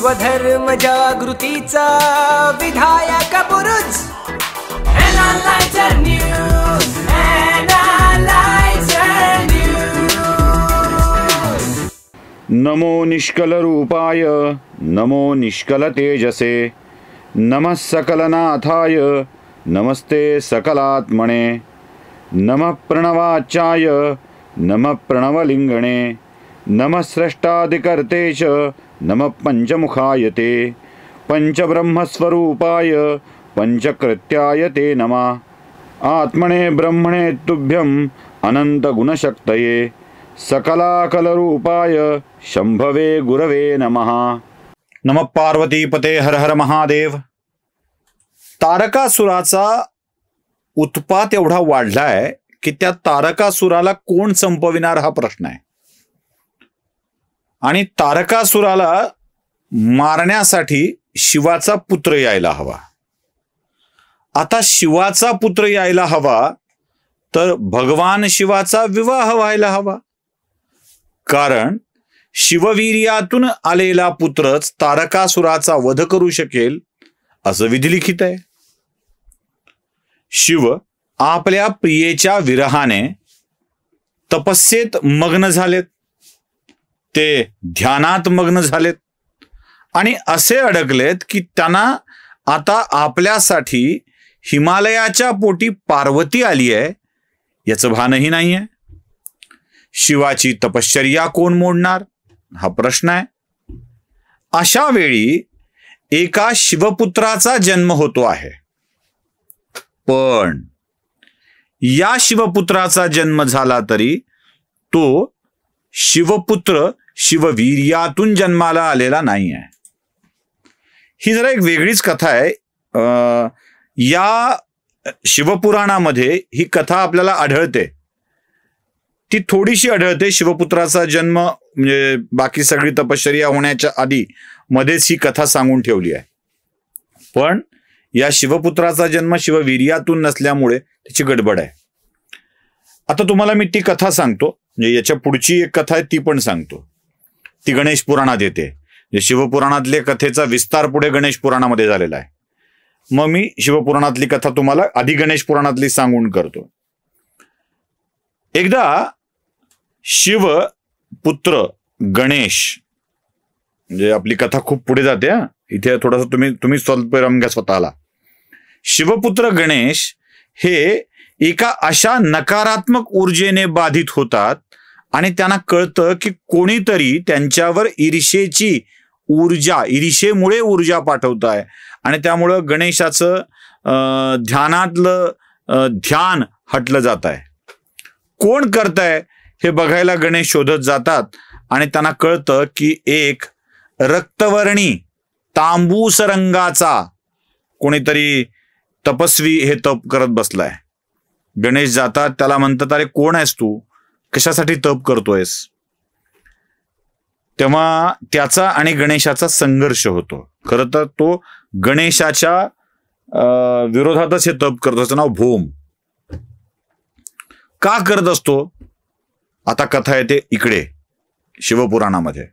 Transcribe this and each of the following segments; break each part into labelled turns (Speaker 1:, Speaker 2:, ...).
Speaker 1: स्वधर्म जागृतीचा विधायक बुरुज एनालायझर न्यूज, एनालायझर न्यूज।
Speaker 2: नमो निष्कल रूपाय, नमो निष्कल तेजसे, नमः सकलनाथाय, नमस्ते सकलात्मने, नमः प्रणवाचार्य, नमः प्रणवलिंगणे, नमः स्रष्टादिकर्तेश, नमः पंचमुखायते, पंचब्रह्मस्वरूपाय, पंचकृत्याय ते नमः। आत्मने ब्रह्मणे तुभ्यं अनंत गुणशक्तये, सकलाकलरूपाय शंभवे गुरवे नमः।
Speaker 3: नमः पार्वतीपते हर हर महादेव। तारकासुराचा उत्पात एवढा वाढलाय की त्या तारकासुराला कोण संपविणार हा प्रश्न आहे। आणि तारकासुराला मारण्यासाठी शिवाचा पुत्र यायला हवा। आता शिवाचा पुत्र यायला हवा तर भगवान शिवाचा विवाह व्हायला हवा, कारण शिववीर्यातून आलेला पुत्रच तारकासुराचा वध करू शकेल असं विधिलिखित आहे। शिव आपल्या प्रियेच्या विरहाने तपस्येत मग्न झालेत, ते ध्यानात मग्न झालेत आणि असे अडकलेत की त्यांना आता आपल्यासाठी हिमालयाच्या पोटी पार्वती आली आहे याचं भानही नाही आहे। शिवाची तपश्चर्या कोण मोडणार हा प्रश्न आहे। अशा वेळी एका शिवपुत्राचा जन्म होतो आहे, पण या शिवपुत्राचा जन्म झाला तरी तो शिवपुत्र शिववीर्यातून जन्माला आलेला नाही आहे। ही जरा एक वेगळीच कथा आहे। या शिवपुराणामध्ये ही कथा आपल्याला आढळते, ती थोडीशी आढळते। शिवपुत्राचा जन्म म्हणजे बाकी सगळी तपश्चर्या होण्याच्या आधी मध्येच ही कथा सांगून ठेवली आहे, पण या शिवपुत्राचा जन्म शिववीर्यातून नसल्यामुळे त्याची गडबड आहे। आता तुम्हाला मी ती कथा सांगतो, म्हणजे याच्या पुढची एक कथा आहे ती पण सांगतो। ती गणेश पुराणात येते। शिवपुराणातले कथेचा विस्तार पुढे गणेश पुराणामध्ये झालेला आहे। मग मी शिवपुराणातली कथा तुम्हाला आधी गणेश पुराणातली सांगून करतो। एकदा शिव पुत्र गणेश, म्हणजे आपली कथा खूप पुढे जाते हा, इथे थोडस तुम्ही स्वल्प रमग्या स्वतःला। शिवपुत्र गणेश हे एका अशा नकारात्मक ऊर्जेने बाधित होतात आणि त्यांना कळतं की कोणीतरी त्यांच्यावर ईर्षेची ऊर्जा, ईर्षेमुळे ऊर्जा पाठवत आहे आणि त्यामुळं गणेशाचं ध्यानातलं ध्यान हटलं जात आहे। कोण करताय हे बघायला गणेश शोधत जातात आणि त्यांना कळतं की एक रक्तवर्णी तांबूस रंगाचा कोणीतरी तपस्वी हे तप करत बसलाय। गणेश जातात, त्याला म्हणतात अरे कोण आहेस तू, कशासाठी तप करतोयस? तेव्हा त्याचा आणि गणेशाचा संघर्ष होतो। खरं तर तो गणेशाच्या विरोधातच हे तप करतो, त्याचं नाव भूम। का करत असतो आता कथा येते इकडे शिवपुराणामध्ये।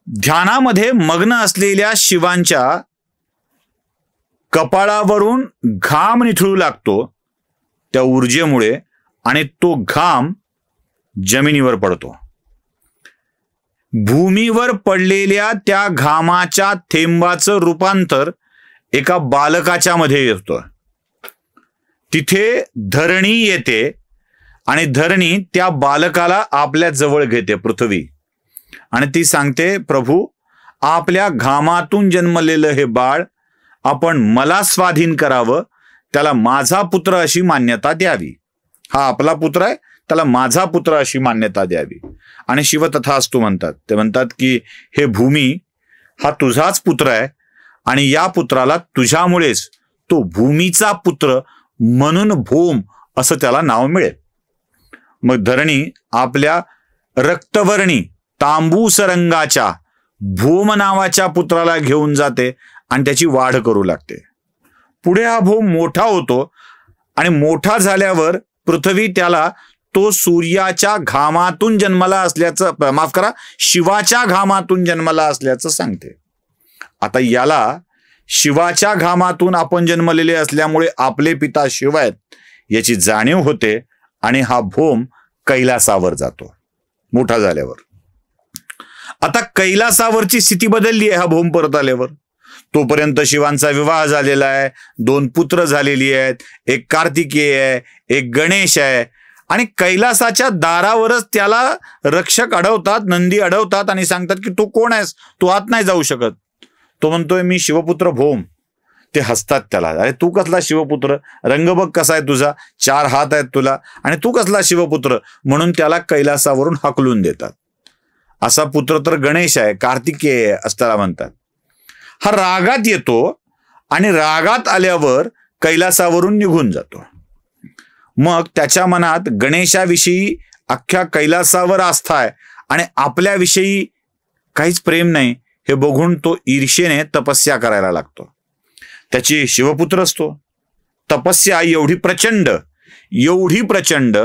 Speaker 3: ध्यानामध्ये मग्न असलेल्या शिवांच्या कपाळावरून घाम निथळू लागतो त्या ऊर्जेमुळे आणि तो घाम जमिनीवर पडतो। भूमीवर पडलेल्या त्या घामाच्या थेंबाचं रूपांतर एका बालकाच्या मध्ये येतं। तिथे धरणी येते आणि धरणी त्या बालकाला आपल्या जवळ घेते, पृथ्वी, आणि ती सांगते प्रभू आपल्या घामातून जन्मलेलं हे बाळ आपण मला स्वाधीन करावं, त्याला माझा पुत्र अशी मान्यता द्यावी। हा आपला पुत्र आहे, त्याला माझा पुत्र अशी मान्यता द्यावी। आणि शिव तथास्तु म्हणतात। ते म्हणतात की हे भूमी हा तुझाच पुत्र आहे आणि या पुत्राला तुझ्यामुळेच तो भूमीचा पुत्र म्हणून भूम असं त्याला नाव मिळेल। मग धरणी आपल्या रक्तवर्णी तांबूस रंगाच्या भूम नावाच्या पुत्राला घेऊन जाते आणि त्याची वाढ करू लागते। पुढे हा भूम मोठा होतो आणि मोठा झाल्यावर पृथ्वी त्याला तो सूर्याच्या घामातून जन्मला असल्याचं, माफ करा, शिवाच्या घामातून जन्मला असल्याचं सांगते. आता याला शिवाच्या घामातून आपण जन्मलेले असल्यामुळे आपले पिता शिव आहेत याची जाणीव होते आणि हा भोम कैलासावर जातो मोठा झाल्यावर. आता कैलासावरची स्थिती बदलली आहे हा भोम परत आल्यावर. तोपर्यंत शिवांचा विवाह झालेला आहे, 2 पुत्र झालेली आहेत, एक कार्तिकेय आहे, एक गणेश आहे, आणि कैलासाच्या दारावरच त्याला रक्षक अडवतात, नंदी अडवतात आणि सांगतात की तू कोण आहेस, तू आत नाही जाऊ शकत. तो म्हणतोय मी शिवपुत्र भोम. ते हसतात त्याला, अरे तू कसला शिवपुत्र, रंग बघ कसा आहे तुझा, 4 हात आहेत तुला, आणि तू कसला शिवपुत्र, म्हणून त्याला कैलासावरून हाकलून देतात. असा पुत्र तर गणेश आहे, कार्तिकेय असं त्याला म्हणतात. हा रागात येतो आणि रागात आल्यावर कैलासावरून निघून जातो. मग त्याच्या मनात गणेशाविषयी अख्ख्या कैलासावर आस्था आहे आणि आपल्याविषयी काहीच प्रेम नाही हे बघून तो ईर्षेने तपस्या करायला लागतो. त्याची शिवपुत्र असतो. तपस्या एवढी प्रचंड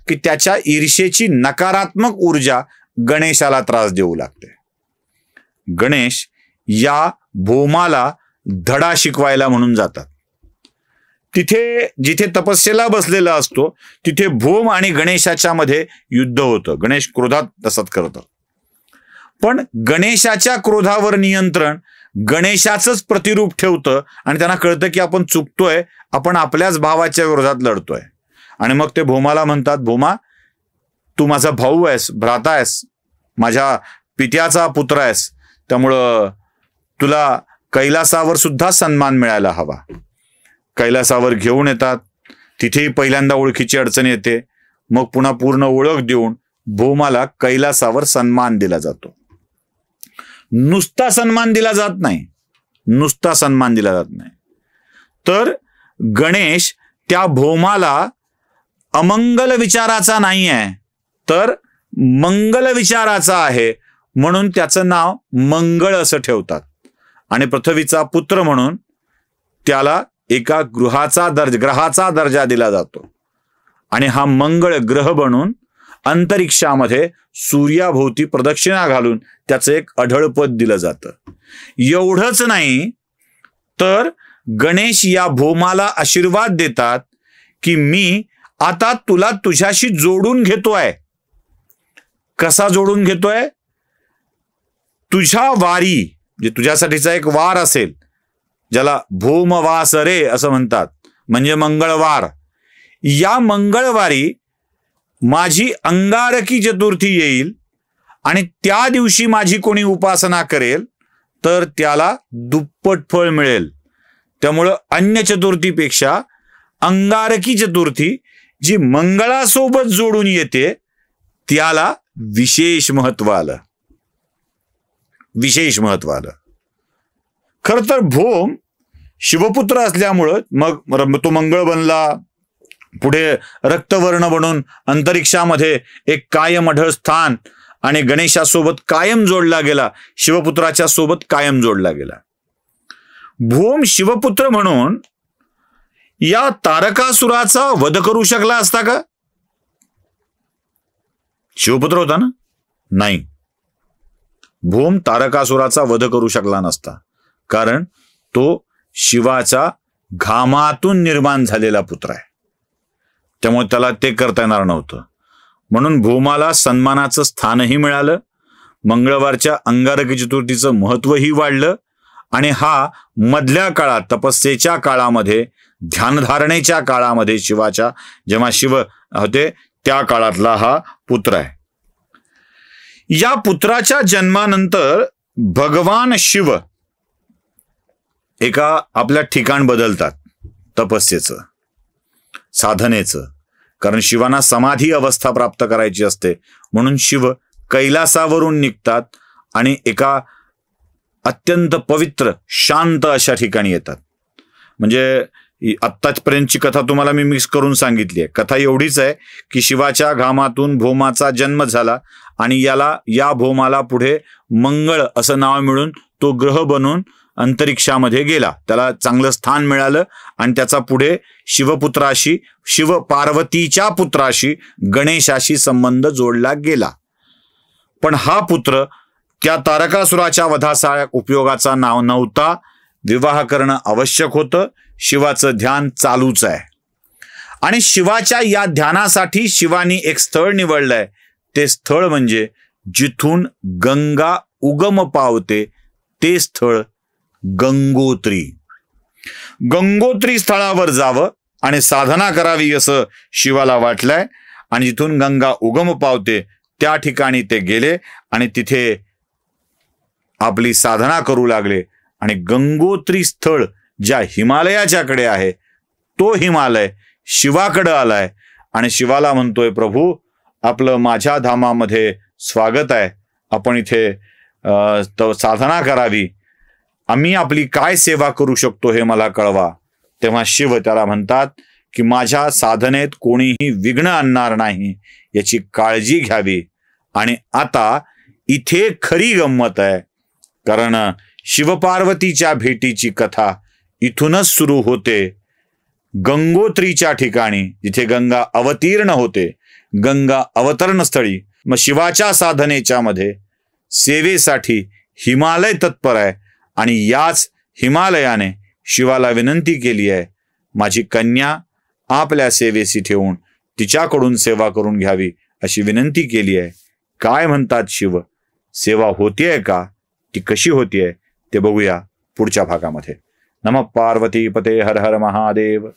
Speaker 3: की त्याच्या ईर्षेची नकारात्मक ऊर्जा गणेशाला त्रास देऊ लागते. गणेश या भोमाला धडा शिकवायला म्हणून जातात. तिथे जिथे तपस्येला बसलेला असतो तिथे भोम आणि गणेशाच्या मध्ये युद्ध होतं. गणेश क्रोधात तसंच करतो, पण गणेशाच्या क्रोधावर नियंत्रण गणेशाचंच प्रतिरूप ठेवतं आणि त्यांना कळतं की आपण चुकतोय, आपण आपल्याच भावाच्या विरोधात लढतोय. आणि मग ते भोमाला म्हणतात, भोमा तू माझा भाऊ आहेस, भ्राता आहेस, माझ्या पित्याचा पुत्र आहेस, त्यामुळं तुला कैलासावर सुद्धा सन्मान मिळायला हवा. कैलासावर घेऊन येतात. तिथेही पहिल्यांदा ओळखीची अडचण येते. मग पुन्हा पूर्ण ओळख देऊन भोमाला कैलासावर सन्मान दिला जातो. नुसता सन्मान दिला जात नाही, तर गणेश त्या भोमाला अमंगल विचाराचा नाही आहे, तर मंगल विचाराचा आहे, म्हणून त्याचं नाव मंगळ असं ठेवतात. आणि पृथ्वीचा पुत्र म्हणून त्याला एका ग्रहाचा दर्जा दिला जातो. आणि हा मंगळ ग्रह बनून अंतरिक्षामध्ये सूर्याभोवती प्रदक्षिणा घालून त्याचं एक अढळपद दिलं जातं. एवढंच नाही तर गणेश या भोमाला आशीर्वाद देतात की मी आता तुला तुझ्याशी जोडून घेतोय. कसा जोडून घेतोय? तुझ्या वारी, जे तुझ्यासाठीचा एक वार असेल, ज्याला भोमवास रे असं म्हणतात, म्हणजे मंगळवार, या मंगळवारी माझी अंगारकी चतुर्थी येईल आणि त्या दिवशी माझी कोणी उपासना करेल तर त्याला दुप्पट फळ मिळेल. त्यामुळं अन्य चतुर्थीपेक्षा अंगारकी चतुर्थी जी मंगळासोबत जोडून येते त्याला विशेष महत्व आलं. खर तर भोम शिवपुत्र असल्यामुळं मग तो मंगळ बनला, पुढे रक्तवर्ण बनून अंतरिक्षामध्ये एक कायम अढळ स्थान आणि गणेशासोबत कायम जोडला गेला, शिवपुत्राच्या सोबत कायम जोडला गेला. भोम शिवपुत्र म्हणून या तारकासुराचा वध करू शकला असता का? शिवपुत्र होता ना? नाही, भोम तारकासुराचा वध करू शकला नसता, कारण तो शिवाचा घामातून निर्माण झालेला पुत्र आहे. त्यामुळे त्याला ते करता येणार नव्हतं. म्हणून भोमाला सन्मानाचं स्थानही मिळालं, मंगळवारच्या अंगारकी चतुर्थीचं महत्वही वाढलं आणि हा मधल्या काळात, तपस्येच्या काळामध्ये, ध्यानधारणेच्या काळामध्ये, शिवाच्या जेव्हा शिव होते त्या काळातला हा पुत्र आहे. या पुत्राच्या जन्मानंतर भगवान शिव एका आपल्या ठिकाण बदलतात तपस्येचं, साधनेचं, कारण शिवांना समाधी अवस्था प्राप्त करायची असते. म्हणून शिव कैलासावरून निघतात आणि एका अत्यंत पवित्र शांत अशा ठिकाणी येतात. म्हणजे आत्तापर्यंतची कथा तुम्हाला मी मिक्स करून सांगितली आहे. कथा एवढीच आहे की शिवाच्या घामातून भोमाचा जन्म झाला आणि या भोमाला पुढे मंगळ असं नाव मिळून तो ग्रह बनून अंतरिक्षामध्ये गेला. त्याला चांगलं स्थान मिळालं आणि त्याचा पुढे शिवपुत्राशी, शिव पार्वतीच्या पुत्राशी, गणेशाशी संबंध जोडला गेला. पण हा पुत्र त्या तारकासुराच्या वधाचा उपयोगाचा नाव नव्हता. विवाह करणं आवश्यक होतं. शिवाचं ध्यान चालूच आहे आणि शिवाच्या या ध्यानासाठी शिवानी एक स्थळ निवडलंय. ते स्थळ म्हणजे जिथून गंगा उगम पावते ते स्थळ गंगोत्री. गंगोत्री स्थळावर जावं आणि साधना करावी असं शिवाला वाटलंय आणि जिथून गंगा उगम पावते त्या ठिकाणी ते गेले आणि तिथे आपली साधना करू लागले. आणि गंगोत्री स्थळ ज्या हिमालयाच्याकडे आहे तो हिमालय शिवाकडे आलाय आणि शिवाला म्हणतोय, प्रभू आपलं माझ्या धामामध्ये स्वागत आहे, आपण इथे साधना करावी, आम्ही आपली काय सेवा करू शकतो हे मला कळवा. तेव्हा शिव त्याला म्हणतात की माझ्या साधनेत कोणीही विघ्न आणणार नाही याची काळजी घ्यावी. आणि आता इथे खरी गंमत आहे, कारण शिवपार्वतीच्या भेटीची कथा इथूनच सुरू होते. गंगोत्रीच्या ठिकाणी जिथे गंगा अवतीर्ण होते, गंगा अवतरण स्थळी. मग शिवाच्या साधनेच्या मध्ये सेवेसाठी हिमालय तत्पर आहे आणि याच हिमालयाने शिवाला विनंती केली आहे, माझी कन्या आपल्या सेवेशी ठेवून तिच्याकडून सेवा करून घ्यावी अशी विनंती केली आहे. काय म्हणतात शिव, सेवा होतीये का, ती कशी होतीये ते बघूया पुढच्या भागामध्ये. नमः पार्वती पते हर हर महादेव.